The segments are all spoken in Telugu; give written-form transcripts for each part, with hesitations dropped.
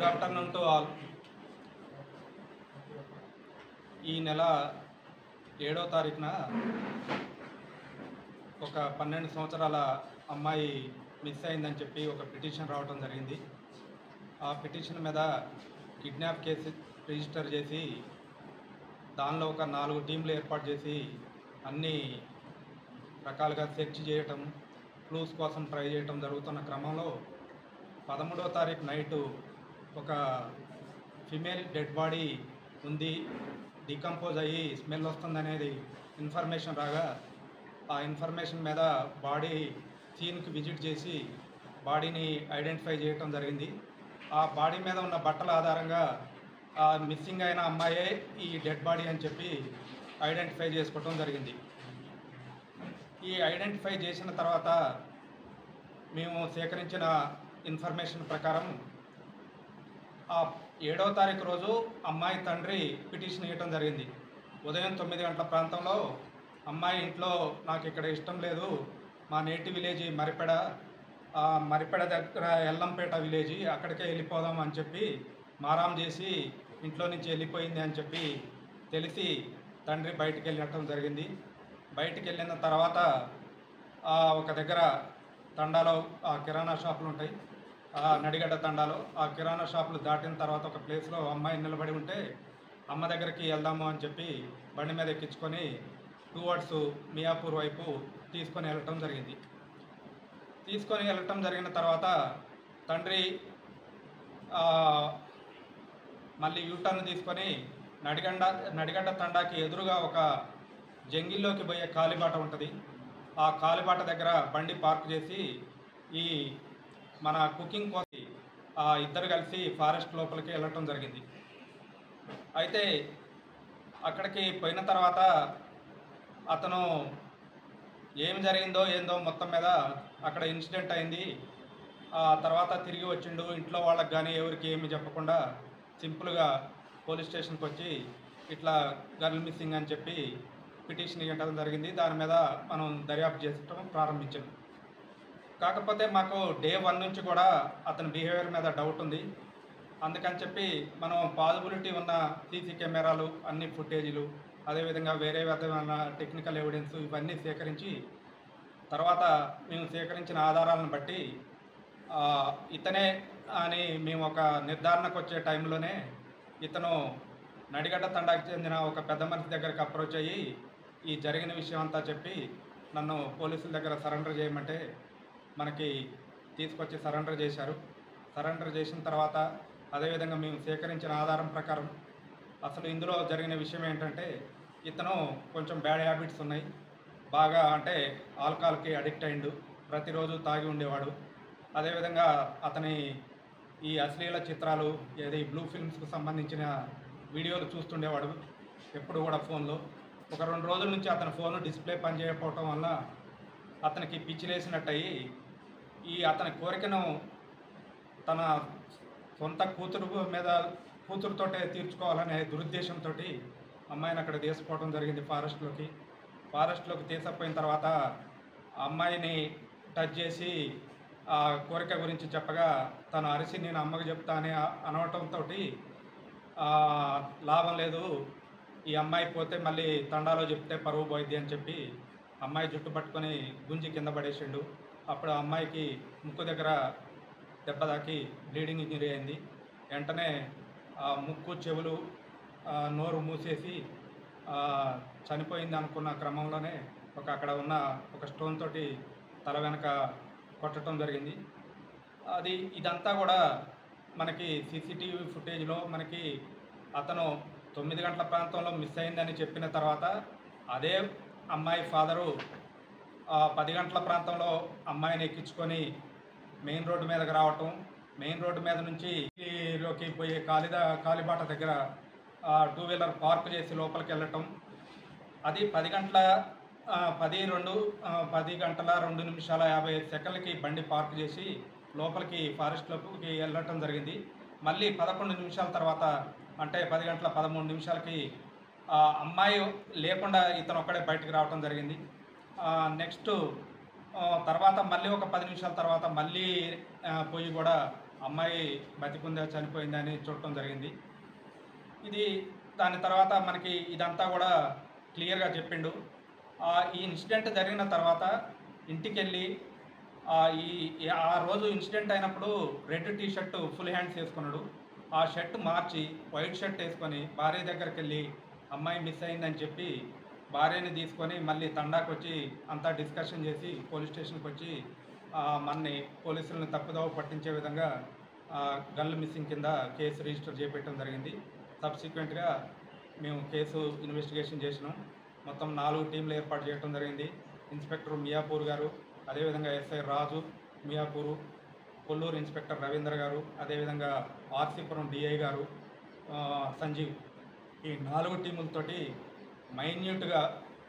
Good afternoon to all. ఈ నెల 7వ తారీఖున ఒక 12 సంవత్సరాల అమ్మాయి మిస్ అయిందని చెప్పి ఒక పిటిషన్ రావడం జరిగింది. ఆ పిటిషన్ మీద కిడ్నాప్ కేసు రిజిస్టర్ చేసి దానిలో ఒక 4 టీంలు ఏర్పాటు చేసి అన్ని రకాలుగా సెర్చ్ చేయటం, క్లూస్ కోసం ట్రై చేయటం జరుగుతున్న క్రమంలో 13వ తారీఖు నైటు ఒక ఫిమేల్ డెడ్ బాడీ ఉంది, డికంపోజ్ అయ్యి స్మెల్ వస్తుందనేది ఇన్ఫర్మేషన్ రాగా ఆ ఇన్ఫర్మేషన్ మీద బాడీ సీన్కి విజిట్ చేసి బాడీని ఐడెంటిఫై చేయటం జరిగింది. ఆ బాడీ మీద ఉన్న బట్టల ఆధారంగా ఆ మిస్సింగ్ అయిన అమ్మాయే ఈ డెడ్ బాడీ అని చెప్పి ఐడెంటిఫై చేసుకోవటం జరిగింది. ఈ ఐడెంటిఫై చేసిన తర్వాత మేము సేకరించిన ఇన్ఫర్మేషన్ ప్రకారం ఆ 7వ తారీఖు రోజు అమ్మాయి తండ్రి పిటిషన్ ఇవ్వటం జరిగింది. ఉదయం 9 గంటల ప్రాంతంలో అమ్మాయి ఇంట్లో నాకు ఇక్కడ ఇష్టం లేదు, మా నేటివ్ విలేజ్ మరిపెడ దగ్గర ఎల్లంపేట విలేజ్, అక్కడికే వెళ్ళిపోదాం అని చెప్పి మారాం చేసి ఇంట్లో నుంచి వెళ్ళిపోయింది అని చెప్పి తెలిసి తండ్రి బయటికి వెళ్ళటం జరిగింది. బయటికి వెళ్ళిన తర్వాత ఒక దగ్గర తండాలో ఆ కిరాణా షాపులు ఉంటాయి, ఆ నడిగడ్డ తండాలో ఆ కిరాణా షాపులు దాటిన తర్వాత ఒక ప్లేస్లో అమ్మాయి నిలబడి ఉంటే అమ్మ దగ్గరికి వెళ్దాము అని చెప్పి బండి మీద ఎక్కించుకొని టువర్డ్స్ మియాపూర్ వైపు తీసుకొని వెళ్ళటం జరిగింది. తీసుకొని వెళ్ళటం జరిగిన తర్వాత తండ్రి మళ్ళీ యూటర్న్ తీసుకొని నడిగడ్డ తండాకి ఎదురుగా ఒక జంగిల్లోకి పోయే కాలిబాట ఉంటుంది. ఆ కాలిబాట దగ్గర బండి పార్క్ చేసి ఈ మన కుకింగ్ కోసం ఇద్దరు కలిసి ఫారెస్ట్ లోపలికి వెళ్ళటం జరిగింది. అయితే అక్కడికి పోయిన తర్వాత అతను ఏం జరిగిందో ఏందో మొత్తం మీద అక్కడ ఇన్సిడెంట్ అయింది. ఆ తర్వాత తిరిగి వచ్చిండు, ఇంట్లో వాళ్ళకి కానీ ఎవరికి ఏమి చెప్పకుండా సింపుల్గా పోలీస్ స్టేషన్కి వచ్చి ఇట్లా గర్ల్ మిస్సింగ్ అని చెప్పి పిటిషన్ ఇవ్వడం జరిగింది. దాని మీద మనం దర్యాప్తు చేయడం ప్రారంభించాం. కాకపోతే మాకు డే 1 నుంచి కూడా అతని బిహేవియర్ మీద డౌట్ ఉంది. అందుకని చెప్పి మనం పాజిబిలిటీ ఉన్న సీసీ కెమెరాలు, అన్ని ఫుటేజీలు, అదేవిధంగా వేరే విధమైన టెక్నికల్ ఎవిడెన్స్ ఇవన్నీ సేకరించి తర్వాత మేము సేకరించిన ఆధారాలను బట్టి ఇతనే అని మేము ఒక నిర్ధారణకు వచ్చే టైంలోనే ఇతను నడిగడ్డ తండాకి చెందిన ఒక పెద్ద మనిషి దగ్గరికి అప్రోచ్ అయ్యి ఈ జరిగిన విషయం అంతా చెప్పి నన్ను పోలీసుల దగ్గర సరెండర్ చేయమంటే మనకి తీసుకొచ్చి సరెండర్ చేశారు. సరెండర్ చేసిన తర్వాత అదేవిధంగా మేము సేకరించిన ఆధారం ప్రకారం అసలు ఇందులో జరిగిన విషయం ఏంటంటే ఇతను కొంచెం బ్యాడ్ హ్యాబిట్స్ ఉన్నాయి, బాగా అంటే ఆల్కహాల్కి అడిక్ట్ అయిండు, ప్రతిరోజు తాగి ఉండేవాడు. అదేవిధంగా అతని ఈ అశ్లీల చిత్రాలు ఏది బ్లూ ఫిల్మ్స్కి సంబంధించిన వీడియోలు చూస్తుండేవాడు ఎప్పుడు కూడా ఫోన్లో. ఒక 2 రోజుల నుంచి అతని ఫోన్ డిస్ప్లే పనిచేయకపోవటం వల్ల అతనికి పిచ్చిలేసినట్టయి ఈ అతని కోరికను తన సొంత కూతురుతోటే తీర్చుకోవాలనే దురుద్దేశంతో అమ్మాయిని అక్కడ తీసుకుపోవడం జరిగింది ఫారెస్ట్లోకి తీసుకుపోయిన తర్వాత అమ్మాయిని టచ్ చేసి ఆ కోరిక గురించి చెప్పగా తను అరిసి నేను అమ్మకి చెప్తా అని అనవటంతో లాభం లేదు, ఈ అమ్మాయి పోతే మళ్ళీ తండాలో చెప్తే పరువు పోయిద్ది అని చెప్పి అమ్మాయి జుట్టు పట్టుకొని గుంజి కింద పడేసిండు. అప్పుడు అమ్మాయికి ముక్కు దగ్గర దెబ్బ తాకి బ్లీడింగ్ ఇంజరీ అయింది. వెంటనే ముక్కు, చెవులు, నోరు మూసేసి చనిపోయింది అనుకున్న క్రమంలోనే అక్కడ ఉన్న ఒక స్టోన్ తోటి తల వెనక కొట్టడం జరిగింది. ఇదంతా కూడా మనకి సీసీటీవీ ఫుటేజ్లో మనకి అతను 9 గంటల ప్రాంతంలో మిస్ అయిందని చెప్పిన తర్వాత అదే అమ్మాయి ఫాదరు 10 గంటల ప్రాంతంలో అమ్మాయిని ఎక్కించుకొని మెయిన్ రోడ్డు మీదకి రావటం, మెయిన్ రోడ్డు మీద నుంచి లోకి పోయే కాలిబాట దగ్గర 2 వీలర్ పార్క్ చేసి లోపలికి వెళ్ళటం, అది 10 గంటల 2 నిమిషాల 55 సెకండ్లకి బండి పార్క్ చేసి లోపలికి ఫారెస్ట్లోకి వెళ్ళటం జరిగింది. మళ్ళీ 11 నిమిషాల తర్వాత అంటే 10 గంటల 13 నిమిషాలకి అమ్మాయి లేకుండా ఇతను ఒక్కడే బయటకు రావటం జరిగింది. నెక్స్ట్ తర్వాత మళ్ళీ ఒక 10 నిమిషాల తర్వాత మళ్ళీ పోయి కూడా అమ్మాయి బతికుందా చనిపోయిందా అని చూడటం జరిగింది. ఇది దాని తర్వాత మనకి ఇదంతా కూడా క్లియర్గా చెప్పిండు. ఈ ఇన్సిడెంట్ జరిగిన తర్వాత ఇంటికెళ్ళి ఆ రోజు ఇన్సిడెంట్ అయినప్పుడు red T shirt full hands వేసుకున్నాడు. ఆ షర్ట్ మార్చి వైట్ షర్ట్ వేసుకొని భార్య దగ్గరికి వెళ్ళి అమ్మాయి మిస్ అయిందని చెప్పి భార్యని తీసుకొని మళ్ళీ తండాకు వచ్చి అంతా డిస్కషన్ చేసి పోలీస్ స్టేషన్కి వచ్చి మనని పోలీసులను తప్పుదోవ పట్టించే విధంగా గర్ల్ మిస్సింగ్ కింద కేసు రిజిస్టర్ చేపెట్టడం జరిగింది. సబ్సిక్వెంట్గా మేము కేసు ఇన్వెస్టిగేషన్ చేసినాం. మొత్తం 4 టీంలు ఏర్పాటు చేయడం జరిగింది. ఇన్స్పెక్టర్ మియాపూర్ గారు, అదేవిధంగా ఎస్ఐ రాజు మియాపూరు, కొల్లూరు ఇన్స్పెక్టర్ రవీంద్ర గారు, అదేవిధంగా ఆర్సీపురం డిఐ గారు సంజీవ్, ఈ 4 టీములతోటి మైన్యూట్గా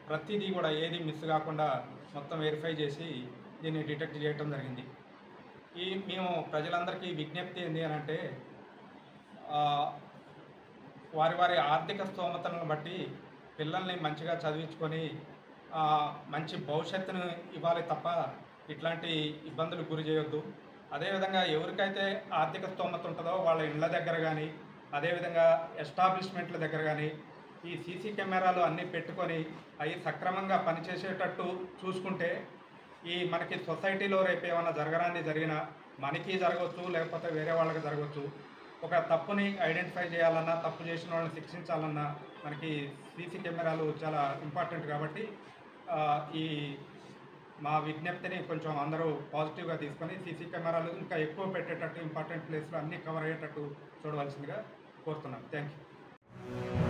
ప్రతిదీ కూడా ఏది మిస్ కాకుండా మొత్తం వెరిఫై చేసి దీన్ని డిటెక్ట్ చేయడం జరిగింది. మేము ప్రజలందరికీ విజ్ఞప్తి ఏంటి అని అంటే, వారి వారి ఆర్థిక స్తోమతలను బట్టి పిల్లల్ని మంచిగా చదివించుకొని మంచి భవిష్యత్తును ఇవ్వాలి తప్ప ఇట్లాంటి ఇబ్బందులు గురి చేయొద్దు. అదేవిధంగా ఎవరికైతే ఆర్థిక స్తోమత ఉంటుందో వాళ్ళ ఇళ్ళ దగ్గర కానీ, అదేవిధంగా ఎస్టాబ్లిష్మెంట్ల దగ్గర కానీ ఈ సీసీ కెమెరాలు అన్నీ పెట్టుకొని అవి సక్రమంగా పనిచేసేటట్టు చూసుకుంటే మనకి సొసైటీలో రేపు ఏమైనా జరిగినా మనకి జరగవచ్చు, లేకపోతే వేరే వాళ్ళకి జరగవచ్చు. ఒక తప్పుని ఐడెంటిఫై చేయాలన్నా, తప్పు చేసిన వాళ్ళని శిక్షించాలన్నా మనకి సీసీ కెమెరాలు చాలా ఇంపార్టెంట్. కాబట్టి మా విజ్ఞప్తిని కొంచెం అందరూ పాజిటివ్గా తీసుకొని సీసీ కెమెరాలు ఇంకా ఎక్కువ పెట్టేటట్టు, ఇంపార్టెంట్ ప్లేస్లో అన్నీ కవర్ అయ్యేటట్టు చూడవలసిందిగా కోరుతున్నాను. Thank you.